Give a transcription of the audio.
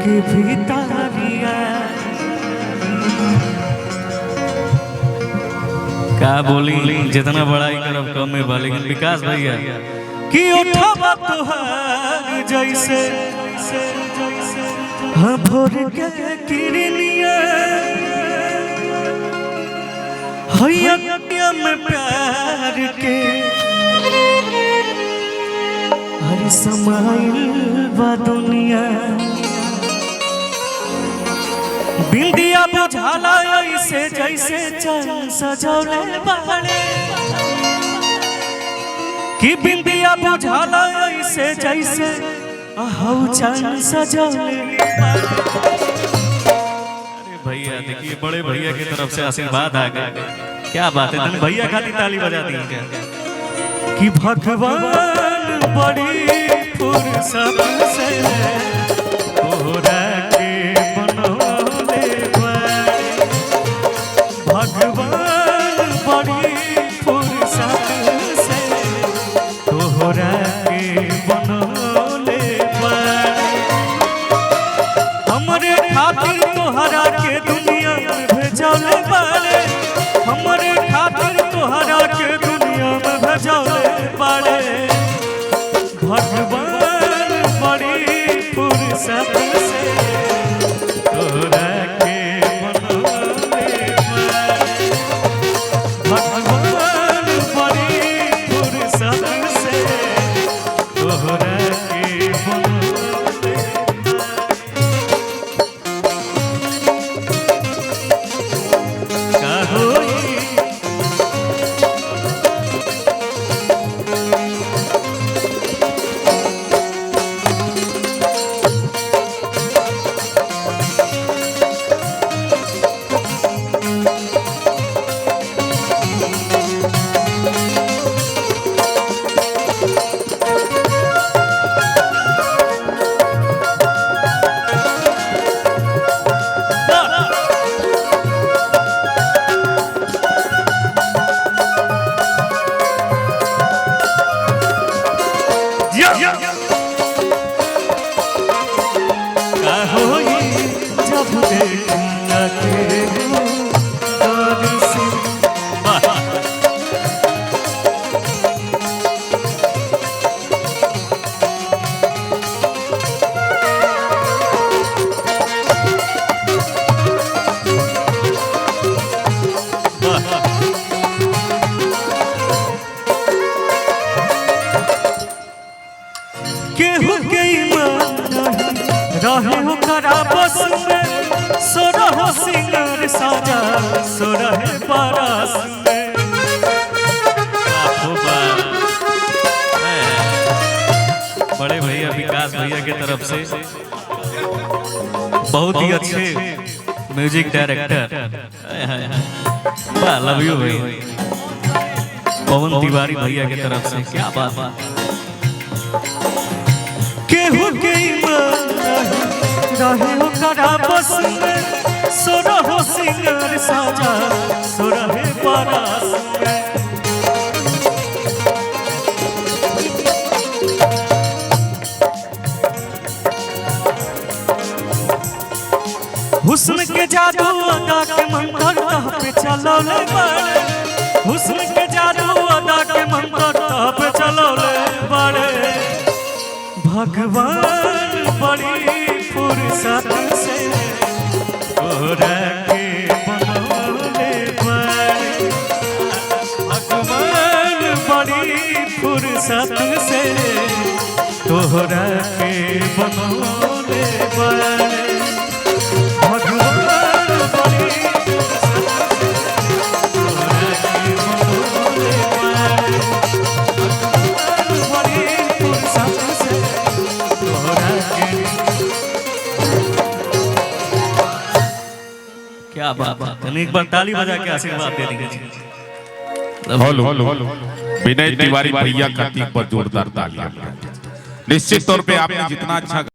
के भीतरिया क्या बोली जितना बड़ाई करब कम में बा, लेकिन विकास भैया कि उठावा तोहार जैसे हाँ भोर के किरनिया हैया में प्यार के हर समाइल बा दुनिया बिंदिया बुझाला ऐसे जैसे चंद सजौले बाड़े कि बिंदिया बुझाला ऐसे जैसे आहू चंद सजौले बाड़े। अरे भैया देखिए बड़े भैया की तरफ से आशीर्वाद आ गया, क्या बात है, तुम भैया खाती ताली बजा दी क्या कि भगवान बड़ी फुर्सत से तोहरा के बनौले बाड़े। भगवान बड़ी फुर्सत से तोहरा के बनौले बाड़े। हमरे खातिर तोहरा के दुनिया में भेजौले बाड़े, हमरे खातिर तोहरा के दुनिया में भेजौले बाड़े। भगवान बड़ी फुर्सत से तोहरा के बनौले बाड़े। भगवान बड़ी फुर्सत से तोहरा के बनौले का होई जब देखूंगा तेरे दौर से केहू के ईमान रहे हो करा बस में सोरह सिंगर साजा सोरह पारस में। बड़े भैया विकास भैया की तरफ से बहुत ही अच्छे म्यूजिक डायरेक्टर, लव यू भाई पवन तिवारी भैया की तरफ से, क्या बात है। केहू के रहे हो करा बस में सोरह सिंगर साजा सोरह पारस में। हुस्न के जादू अदा के मंत्र पे चलौले बाड़े, हुस्न के जादू अदा के मंत्र पे चलौले बाड़े। भगवान बड़ी फुर्सत से तोहरा के बनौले बाड़े। भगवान बड़ी फुर्सत से तोहरा के बनौले बाड़े। भगवान बड़ी फुर्सत से तोहरा के क्या बात है। एक बार ताली बजा के आशीर्वाद दे देंगे। विनय तिवारी भैया का पर जोरदार तालियां। निश्चित तौर पे आपने जितना अच्छा